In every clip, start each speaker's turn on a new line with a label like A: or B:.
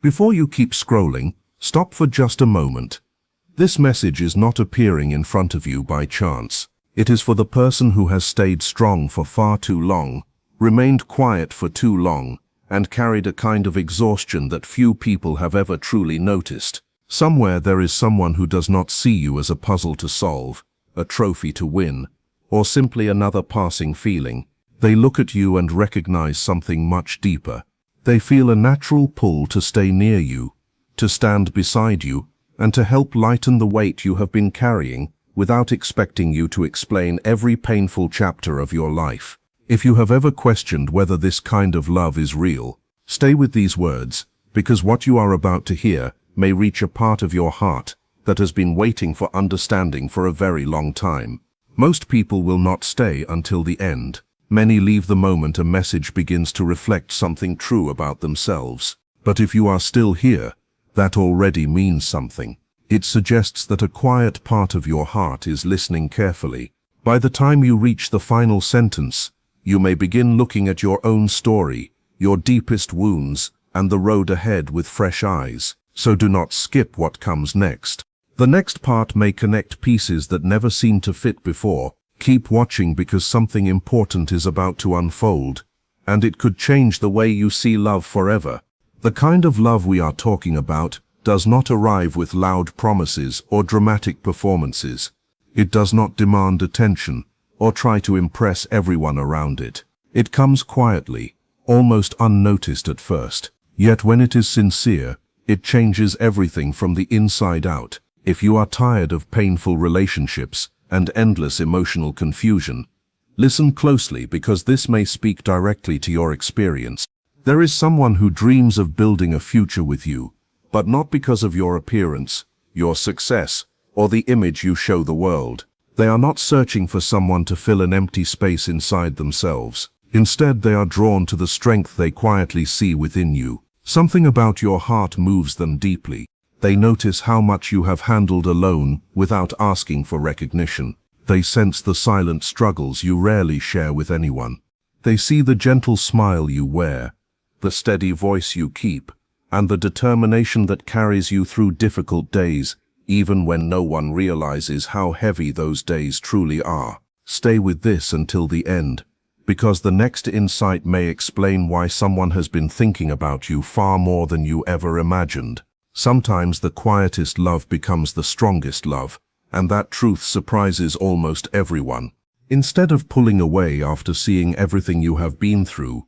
A: Before you keep scrolling, stop for just a moment. This message is not appearing in front of you by chance. It is for the person who has stayed strong for far too long, remained quiet for too long, and carried a kind of exhaustion that few people have ever truly noticed. Somewhere there is someone who does not see you as a puzzle to solve, a trophy to win, or simply another passing feeling. They look at you and recognize something much deeper. They feel a natural pull to stay near you, to stand beside you, and to help lighten the weight you have been carrying without expecting you to explain every painful chapter of your life. If you have ever questioned whether this kind of love is real, stay with these words, because what you are about to hear may reach a part of your heart that has been waiting for understanding for a very long time. Most people will not stay until the end. Many leave the moment a message begins to reflect something true about themselves. But if you are still here, that already means something. It suggests that a quiet part of your heart is listening carefully. By the time you reach the final sentence, you may begin looking at your own story, your deepest wounds, and the road ahead with fresh eyes. So do not skip what comes next. The next part may connect pieces that never seemed to fit before. Keep watching because something important is about to unfold, and it could change the way you see love forever. The kind of love we are talking about does not arrive with loud promises or dramatic performances. It does not demand attention or try to impress everyone around it. It comes quietly, almost unnoticed at first. Yet when it is sincere, it changes everything from the inside out. If you are tired of painful relationships and endless emotional confusion, listen closely because this may speak directly to your experience. There is someone who dreams of building a future with you, but not because of your appearance, your success, or the image you show the world. They are not searching for someone to fill an empty space inside themselves. Instead, they are drawn to the strength they quietly see within you. Something about your heart moves them deeply. They notice how much you have handled alone without asking for recognition. They sense the silent struggles you rarely share with anyone. They see the gentle smile you wear, the steady voice you keep, and the determination that carries you through difficult days, even when no one realizes how heavy those days truly are. Stay with this until the end, because the next insight may explain why someone has been thinking about you far more than you ever imagined. Sometimes the quietest love becomes the strongest love, and that truth surprises almost everyone. Instead of pulling away after seeing everything you have been through,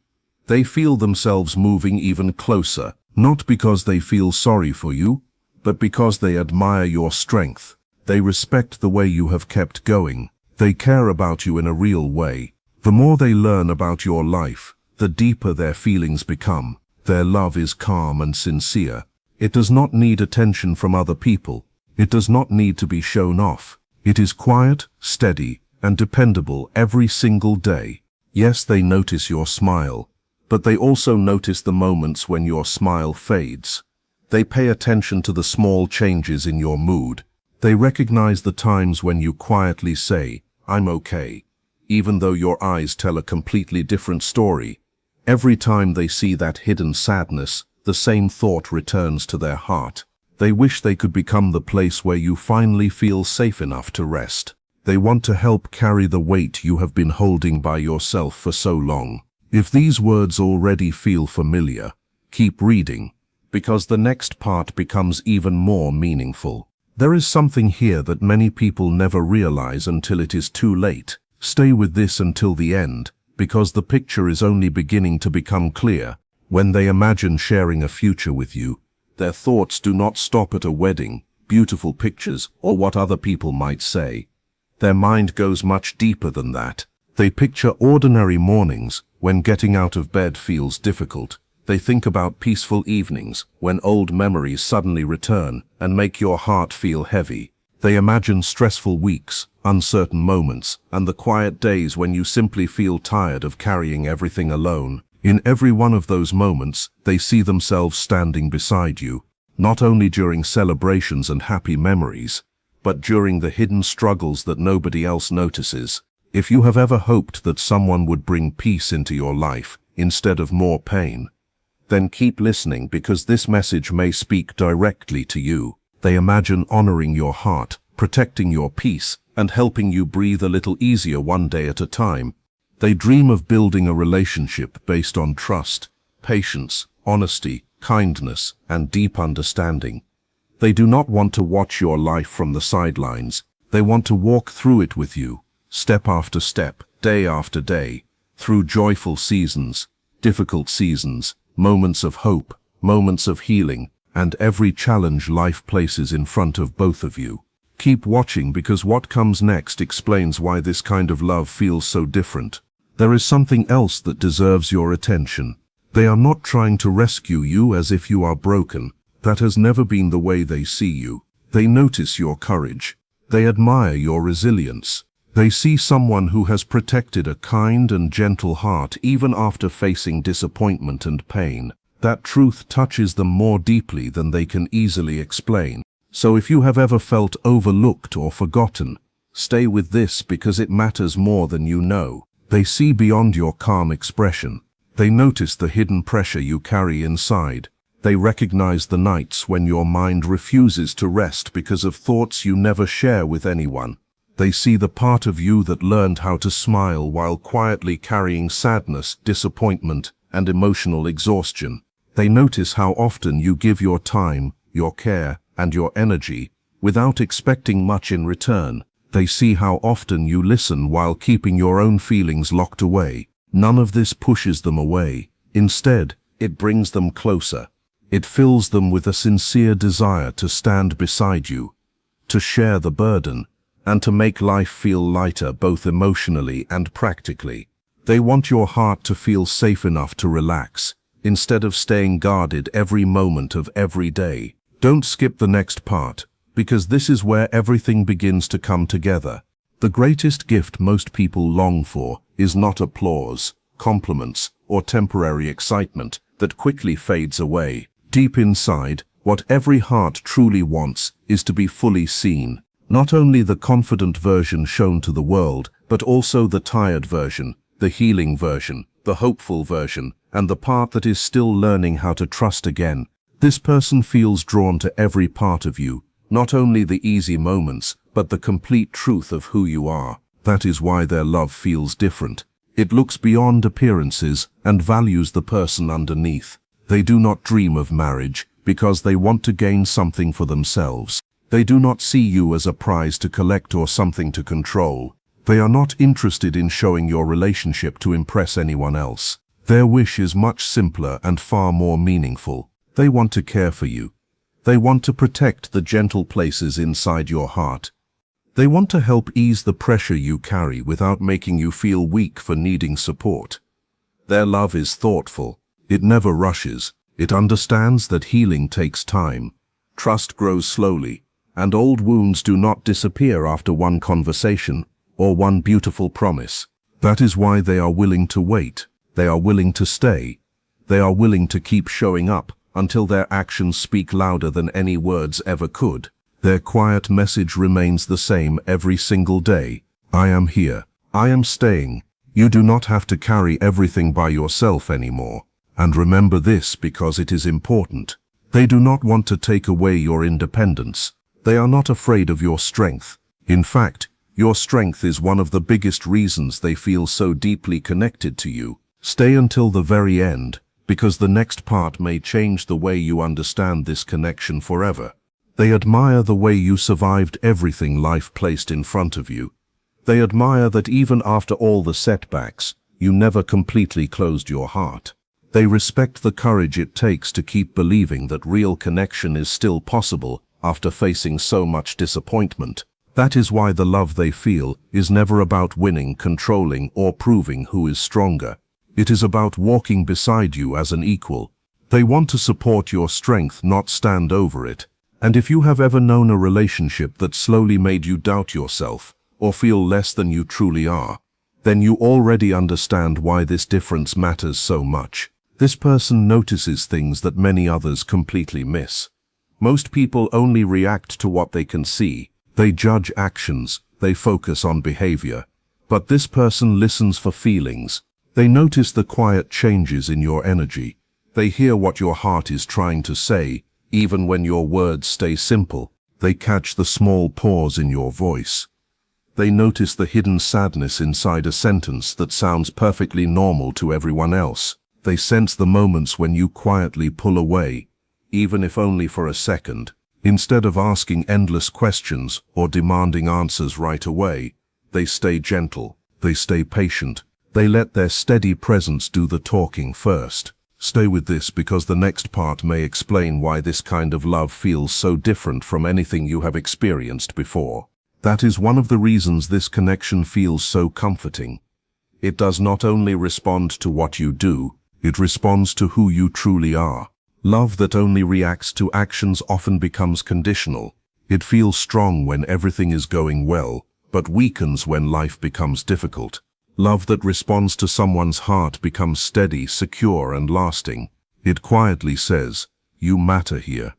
A: they feel themselves moving even closer, not because they feel sorry for you, but because they admire your strength. They respect the way you have kept going. They care about you in a real way. The more they learn about your life, the deeper their feelings become. Their love is calm and sincere. It does not need attention from other people. It does not need to be shown off. It is quiet, steady, and dependable every single day. Yes, they notice your smile, but they also notice the moments when your smile fades. They pay attention to the small changes in your mood. They recognize the times when you quietly say, "I'm okay," even though your eyes tell a completely different story. Every time they see that hidden sadness, the same thought returns to their heart. They wish they could become the place where you finally feel safe enough to rest. They want to help carry the weight you have been holding by yourself for so long. If these words already feel familiar, keep reading, because the next part becomes even more meaningful. There is something here that many people never realize until it is too late. Stay with this until the end, because the picture is only beginning to become clear. When they imagine sharing a future with you, their thoughts do not stop at a wedding, beautiful pictures, or what other people might say. Their mind goes much deeper than that. They picture ordinary mornings when getting out of bed feels difficult. They think about peaceful evenings when old memories suddenly return and make your heart feel heavy. They imagine stressful weeks, uncertain moments, and the quiet days when you simply feel tired of carrying everything alone. In every one of those moments, they see themselves standing beside you, not only during celebrations and happy memories, but during the hidden struggles that nobody else notices. If you have ever hoped that someone would bring peace into your life instead of more pain, then keep listening because this message may speak directly to you. They imagine honoring your heart, protecting your peace, and helping you breathe a little easier one day at a time. They dream of building a relationship based on trust, patience, honesty, kindness, and deep understanding. They do not want to watch your life from the sidelines. They want to walk through it with you, step after step, day after day, through joyful seasons, difficult seasons, moments of hope, moments of healing, and every challenge life places in front of both of you. Keep watching because what comes next explains why this kind of love feels so different. There is something else that deserves your attention. They are not trying to rescue you as if you are broken. That has never been the way they see you. They notice your courage. They admire your resilience. They see someone who has protected a kind and gentle heart even after facing disappointment and pain. That truth touches them more deeply than they can easily explain. So if you have ever felt overlooked or forgotten, stay with this because it matters more than you know. They see beyond your calm expression. They notice the hidden pressure you carry inside. They recognize the nights when your mind refuses to rest because of thoughts you never share with anyone. They see the part of you that learned how to smile while quietly carrying sadness, disappointment, and emotional exhaustion. They notice how often you give your time, your care, and your energy without expecting much in return. They see how often you listen while keeping your own feelings locked away. None of this pushes them away. Instead, it brings them closer. It fills them with a sincere desire to stand beside you, to share the burden, and to make life feel lighter both emotionally and practically. They want your heart to feel safe enough to relax, instead of staying guarded every moment of every day. Don't skip the next part, because this is where everything begins to come together. The greatest gift most people long for is not applause, compliments, or temporary excitement that quickly fades away. Deep inside, what every heart truly wants is to be fully seen. Not only the confident version shown to the world, but also the tired version, the healing version, the hopeful version, and the part that is still learning how to trust again. This person feels drawn to every part of you, not only the easy moments, but the complete truth of who you are. That is why their love feels different. It looks beyond appearances and values the person underneath. They do not dream of marriage because they want to gain something for themselves. They do not see you as a prize to collect or something to control. They are not interested in showing your relationship to impress anyone else. Their wish is much simpler and far more meaningful. They want to care for you. They want to protect the gentle places inside your heart. They want to help ease the pressure you carry without making you feel weak for needing support. Their love is thoughtful. It never rushes. It understands that healing takes time. Trust grows slowly, and old wounds do not disappear after one conversation or one beautiful promise. That is why they are willing to wait. They are willing to stay. They are willing to keep showing up until their actions speak louder than any words ever could. Their quiet message remains the same every single day. I am here. I am staying. You do not have to carry everything by yourself anymore. And remember this because it is important. They do not want to take away your independence. They are not afraid of your strength. In fact, your strength is one of the biggest reasons they feel so deeply connected to you. Stay until the very end, because the next part may change the way you understand this connection forever. They admire the way you survived everything life placed in front of you. They admire that even after all the setbacks, you never completely closed your heart. They respect the courage it takes to keep believing that real connection is still possible after facing so much disappointment. That is why the love they feel is never about winning, controlling, or proving who is stronger. It is about walking beside you as an equal. They want to support your strength, not stand over it. And if you have ever known a relationship that slowly made you doubt yourself or feel less than you truly are, then you already understand why this difference matters so much. This person notices things that many others completely miss. Most people only react to what they can see. They judge actions, they focus on behavior. But this person listens for feelings. They notice the quiet changes in your energy. They hear what your heart is trying to say, even when your words stay simple. They catch the small pause in your voice. They notice the hidden sadness inside a sentence that sounds perfectly normal to everyone else. They sense the moments when you quietly pull away, even if only for a second. Instead of asking endless questions or demanding answers right away, they stay gentle, they stay patient, they let their steady presence do the talking first. Stay with this because the next part may explain why this kind of love feels so different from anything you have experienced before. That is one of the reasons this connection feels so comforting. It does not only respond to what you do, it responds to who you truly are. Love that only reacts to actions often becomes conditional. It feels strong when everything is going well, but weakens when life becomes difficult. Love that responds to someone's heart becomes steady, secure, and lasting. It quietly says, "You matter here."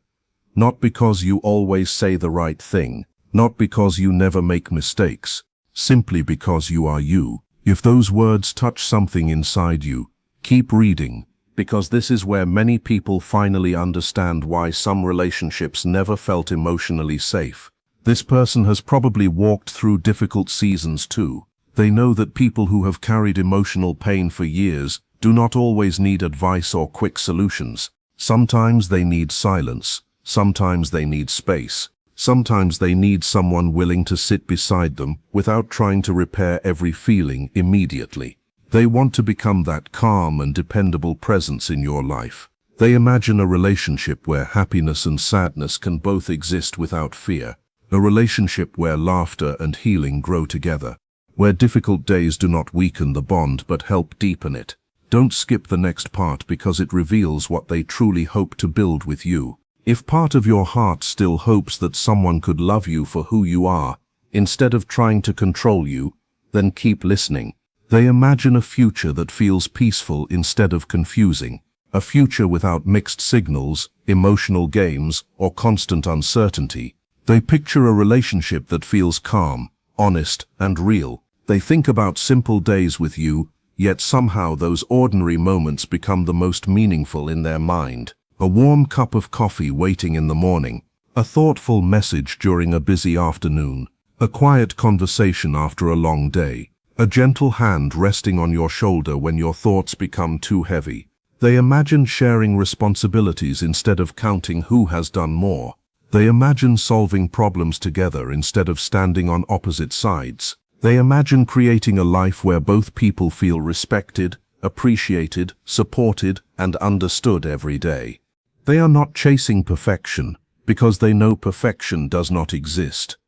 A: Not because you always say the right thing, not because you never make mistakes, simply because you are you. If those words touch something inside you, keep reading, because this is where many people finally understand why some relationships never felt emotionally safe. This person has probably walked through difficult seasons too. They know that people who have carried emotional pain for years do not always need advice or quick solutions. Sometimes they need silence, sometimes they need space, sometimes they need someone willing to sit beside them without trying to repair every feeling immediately. They want to become that calm and dependable presence in your life. They imagine a relationship where happiness and sadness can both exist without fear. A relationship where laughter and healing grow together. Where difficult days do not weaken the bond but help deepen it. Don't skip the next part because it reveals what they truly hope to build with you. If part of your heart still hopes that someone could love you for who you are, instead of trying to control you, then keep listening. They imagine a future that feels peaceful instead of confusing. A future without mixed signals, emotional games, or constant uncertainty. They picture a relationship that feels calm, honest, and real. They think about simple days with you, yet somehow those ordinary moments become the most meaningful in their mind. A warm cup of coffee waiting in the morning, a thoughtful message during a busy afternoon, a quiet conversation after a long day, a gentle hand resting on your shoulder when your thoughts become too heavy. They imagine sharing responsibilities instead of counting who has done more. They imagine solving problems together instead of standing on opposite sides. They imagine creating a life where both people feel respected, appreciated, supported, and understood every day. They are not chasing perfection, because they know perfection does not exist.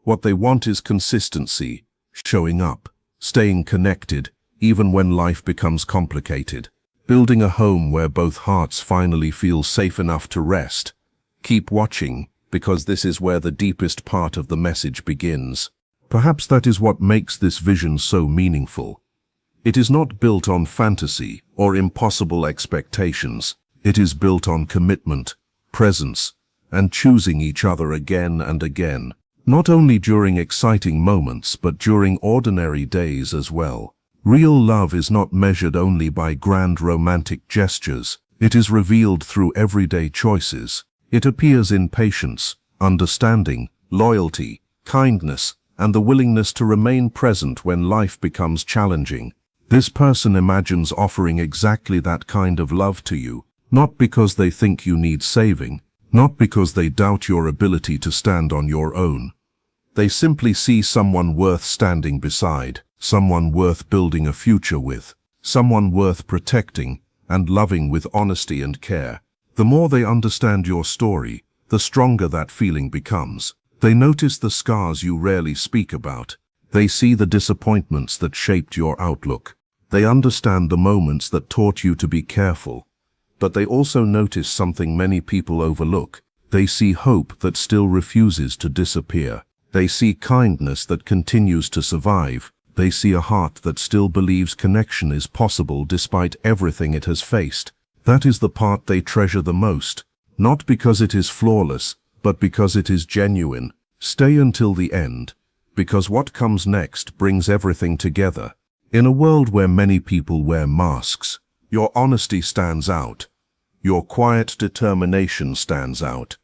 A: What they want is consistency, showing up, staying connected, even when life becomes complicated. Building a home where both hearts finally feel safe enough to rest. Keep watching, because this is where the deepest part of the message begins. Perhaps that is what makes this vision so meaningful. It is not built on fantasy or impossible expectations. It is built on commitment, presence, and choosing each other again and again. Not only during exciting moments, but during ordinary days as well. Real love is not measured only by grand romantic gestures. It is revealed through everyday choices. It appears in patience, understanding, loyalty, kindness, and the willingness to remain present when life becomes challenging. This person imagines offering exactly that kind of love to you, not because they think you need saving, not because they doubt your ability to stand on your own. They simply see someone worth standing beside, someone worth building a future with, someone worth protecting and loving with honesty and care. The more they understand your story, the stronger that feeling becomes. They notice the scars you rarely speak about. They see the disappointments that shaped your outlook. They understand the moments that taught you to be careful. But they also notice something many people overlook. They see hope that still refuses to disappear. They see kindness that continues to survive. They see a heart that still believes connection is possible despite everything it has faced. That is the part they treasure the most, not because it is flawless, but because it is genuine. Stay until the end, because what comes next brings everything together. In a world where many people wear masks, your honesty stands out. Your quiet determination stands out.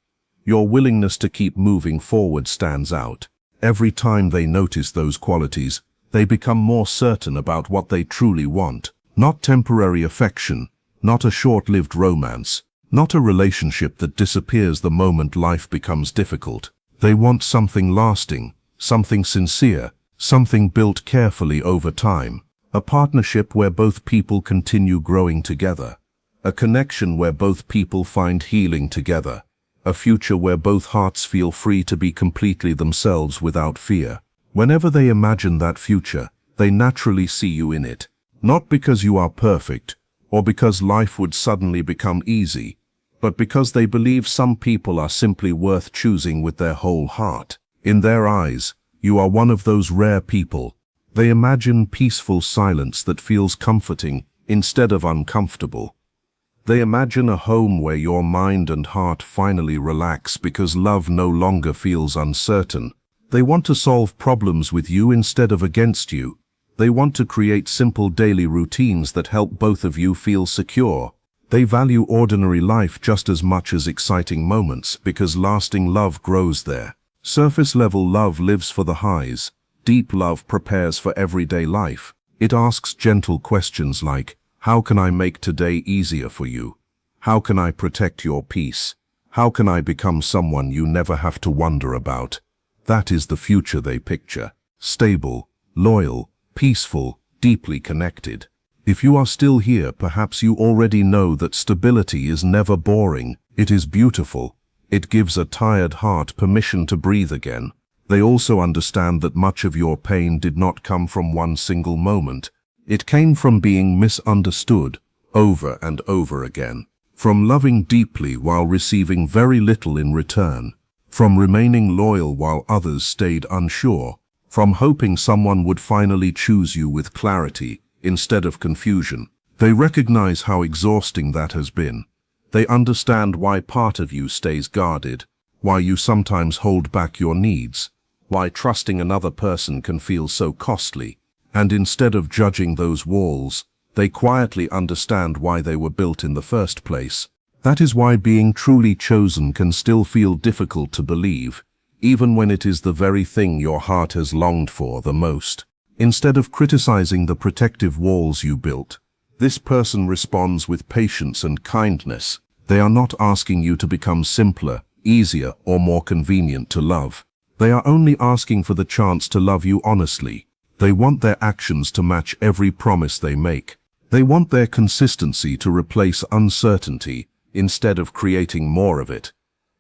A: Your willingness to keep moving forward stands out. Every time they notice those qualities, they become more certain about what they truly want. Not temporary affection, not a short-lived romance, not a relationship that disappears the moment life becomes difficult. They want something lasting, something sincere, something built carefully over time. A partnership where both people continue growing together. A connection where both people find healing together. A future where both hearts feel free to be completely themselves without fear. Whenever they imagine that future, they naturally see you in it. Not because you are perfect, or because life would suddenly become easy, but because they believe some people are simply worth choosing with their whole heart. In their eyes, you are one of those rare people. They imagine peaceful silence that feels comforting instead of uncomfortable. They imagine a home where your mind and heart finally relax because love no longer feels uncertain. They want to solve problems with you instead of against you. They want to create simple daily routines that help both of you feel secure. They value ordinary life just as much as exciting moments because lasting love grows there. Surface-level love lives for the highs. Deep love prepares for everyday life. It asks gentle questions like, how can I make today easier for you? How can I protect your peace? How can I become someone you never have to wonder about? That is the future they picture. Stable, loyal, peaceful, deeply connected. If you are still here, perhaps you already know that stability is never boring. It is beautiful. It gives a tired heart permission to breathe again. They also understand that much of your pain did not come from one single moment. It came from being misunderstood over and over again. From loving deeply while receiving very little in return. From remaining loyal while others stayed unsure. From hoping someone would finally choose you with clarity instead of confusion. They recognize how exhausting that has been. They understand why part of you stays guarded, why you sometimes hold back your needs, why trusting another person can feel so costly. And instead of judging those walls, they quietly understand why they were built in the first place. That is why being truly chosen can still feel difficult to believe, even when it is the very thing your heart has longed for the most. Instead of criticizing the protective walls you built, this person responds with patience and kindness. They are not asking you to become simpler, easier, or more convenient to love. They are only asking for the chance to love you honestly. They want their actions to match every promise they make. They want their consistency to replace uncertainty instead of creating more of it.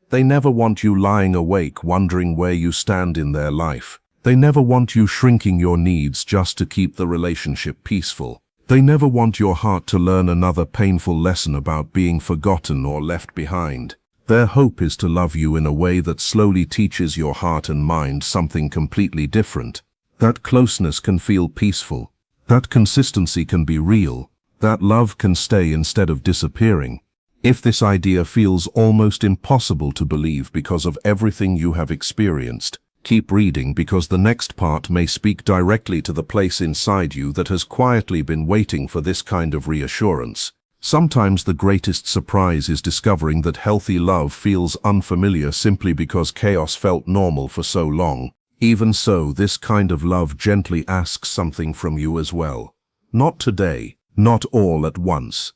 A: They never want you lying awake wondering where you stand in their life. They never want you shrinking your needs just to keep the relationship peaceful. They never want your heart to learn another painful lesson about being forgotten or left behind. Their hope is to love you in a way that slowly teaches your heart and mind something completely different. That closeness can feel peaceful. That consistency can be real. That love can stay instead of disappearing. If this idea feels almost impossible to believe because of everything you have experienced, keep reading because the next part may speak directly to the place inside you that has quietly been waiting for this kind of reassurance. Sometimes the greatest surprise is discovering that healthy love feels unfamiliar simply because chaos felt normal for so long. Even so, this kind of love gently asks something from you as well. Not today, not all at once,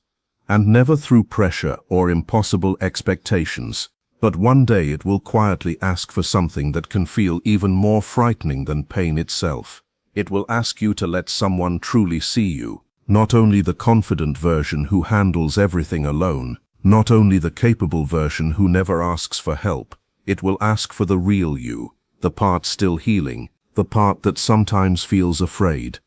A: and never through pressure or impossible expectations. But one day it will quietly ask for something that can feel even more frightening than pain itself. It will ask you to let someone truly see you, not only the confident version who handles everything alone, not only the capable version who never asks for help. It will ask for the real you. The part still healing, the part that sometimes feels afraid,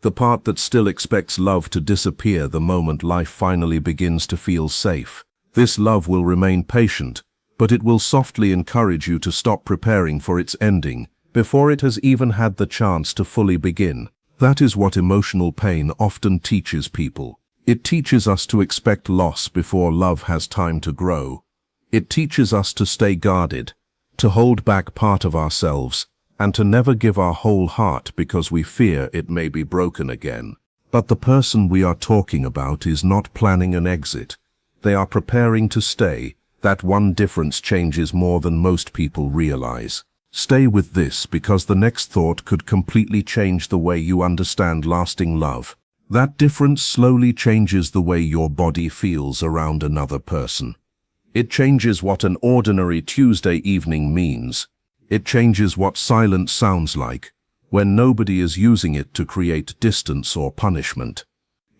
A: the part that still expects love to disappear the moment life finally begins to feel safe. This love will remain patient, but it will softly encourage you to stop preparing for its ending before it has even had the chance to fully begin. That is what emotional pain often teaches people. It teaches us to expect loss before love has time to grow. It teaches us to stay guarded, to hold back part of ourselves, and to never give our whole heart because we fear it may be broken again. But the person we are talking about is not planning an exit. They are preparing to stay. That one difference changes more than most people realize. Stay with this, because the next thought could completely change the way you understand lasting love. That difference slowly changes the way your body feels around another person. It changes what an ordinary Tuesday evening means. It changes what silence sounds like when nobody is using it to create distance or punishment.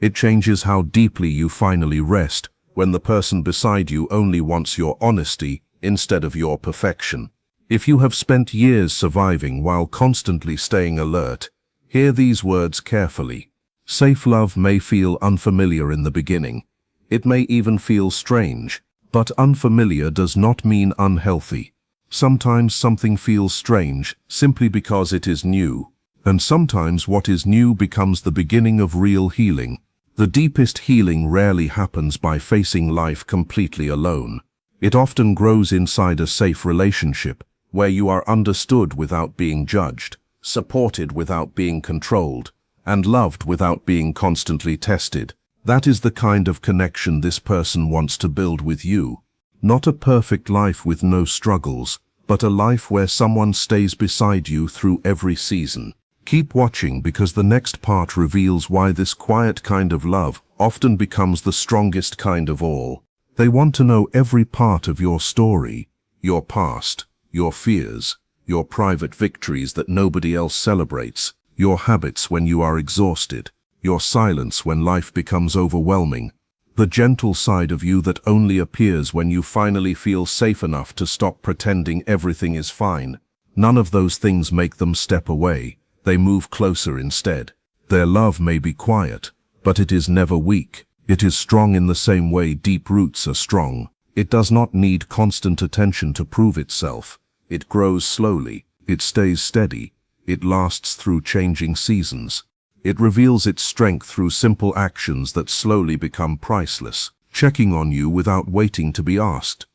A: It changes how deeply you finally rest when the person beside you only wants your honesty instead of your perfection. If you have spent years surviving while constantly staying alert, hear these words carefully. Safe love may feel unfamiliar in the beginning. It may even feel strange, but unfamiliar does not mean unhealthy. Sometimes something feels strange simply because it is new, and sometimes what is new becomes the beginning of real healing. The deepest healing rarely happens by facing life completely alone. It often grows inside a safe relationship, where you are understood without being judged, supported without being controlled, and loved without being constantly tested. That is the kind of connection this person wants to build with you. Not a perfect life with no struggles, but a life where someone stays beside you through every season. Keep watching, because the next part reveals why this quiet kind of love often becomes the strongest kind of all. They want to know every part of your story, your past, your fears, your private victories that nobody else celebrates, your habits when you are exhausted, your silence when life becomes overwhelming, the gentle side of you that only appears when you finally feel safe enough to stop pretending everything is fine. None of those things make them step away. They move closer instead. Their love may be quiet, but it is never weak. It is strong in the same way deep roots are strong. It does not need constant attention to prove itself. It grows slowly. It stays steady. It lasts through changing seasons. It reveals its strength through simple actions that slowly become priceless. Checking on you without waiting to be asked.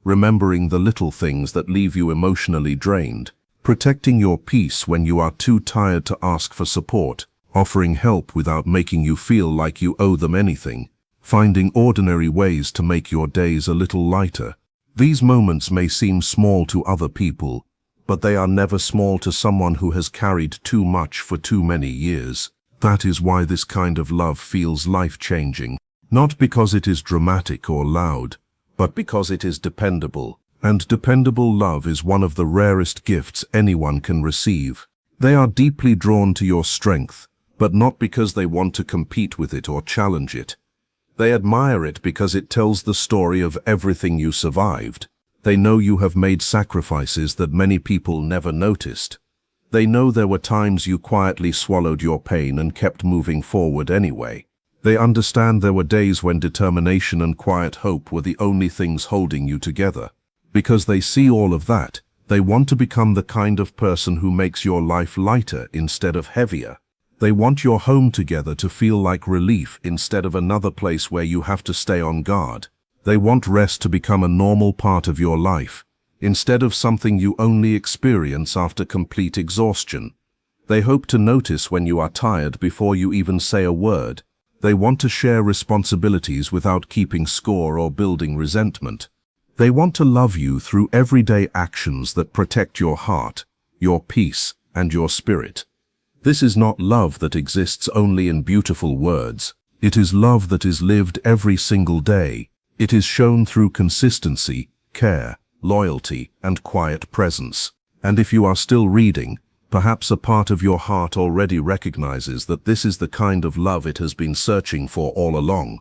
A: Remembering the little things that leave you emotionally drained. Protecting your peace when you are too tired to ask for support. Offering help without making you feel like you owe them anything. Finding ordinary ways to make your days a little lighter. These moments may seem small to other people, but they are never small to someone who has carried too much for too many years. That is why this kind of love feels life-changing. Not because it is dramatic or loud, but because it is dependable. And dependable love is one of the rarest gifts anyone can receive. They are deeply drawn to your strength, but not because they want to compete with it or challenge it. They admire it because it tells the story of everything you survived. They know you have made sacrifices that many people never noticed. They know there were times you quietly swallowed your pain and kept moving forward anyway. They understand there were days when determination and quiet hope were the only things holding you together. Because they see all of that, they want to become the kind of person who makes your life lighter instead of heavier. They want your home together to feel like relief instead of another place where you have to stay on guard. They want rest to become a normal part of your life, instead of something you only experience after complete exhaustion. They hope to notice when you are tired before you even say a word. They want to share responsibilities without keeping score or building resentment. They want to love you through everyday actions that protect your heart, your peace, and your spirit. This is not love that exists only in beautiful words. It is love that is lived every single day. It is shown through consistency, care, loyalty, and quiet presence. And if you are still reading, perhaps a part of your heart already recognizes that this is the kind of love it has been searching for all along.